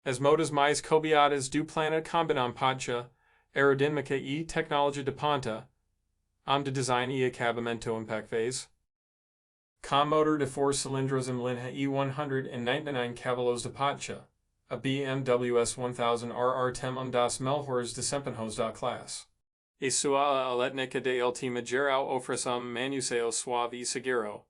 As modas mais cobiadas do planeta combinam poncha, aerodinâmica e tecnologia de ponta, de design e acabamento impecáveis. Com motor de 4 cilindros em linha e 199 cavalos de potência, a BMW S1000RR tem das melhores desempenhos da classe. E sua elétrica de última geração oferece manuseio suave e seguro.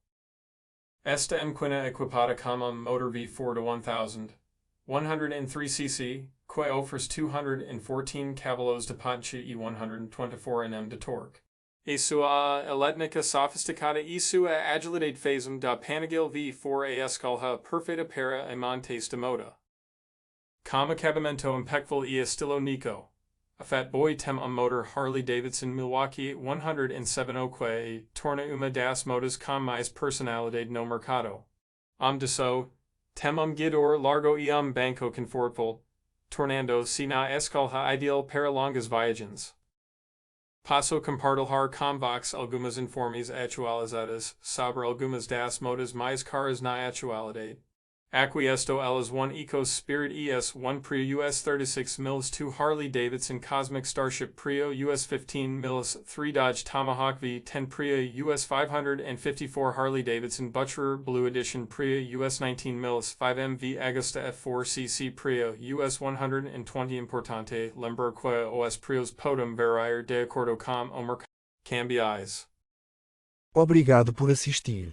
Esta máquina equipada com motor V4 de 1,103cc, que oferece 214 cavalos de potência e 124 Nm de torque. E sua elétrica sofisticada e sua agilidade fazem da Panigale V4 a escolha perfeita para amantes de moda. Com acabamento impecável e estilo Nico, a Fat Boy tem motor Harley-Davidson Milwaukee 107 o que torna uma das modas com mais personalidade no mercado. De so, tem guidor largo e banco confortável, tornando-se na escolha ideal para longas viagens. Passo compartilhar com vox algumas informes atualizadas sobre algumas das modas mais caras na atualidade. Aqui esto elas 1 Ecos Spirit ES1 Prio US 36 mils 2 Harley-Davidson Cosmic Starship Prio US 15 mils 3 Dodge Tomahawk V10 Prio US 554 Harley-Davidson Butcherer Blue Edition Prio US 19 mils 5 MV Augusta F4cc Prio US 120 Importante Lembrar que os Prios podem variar de acordo com o mercado. Cambiais. Obrigado por assistir.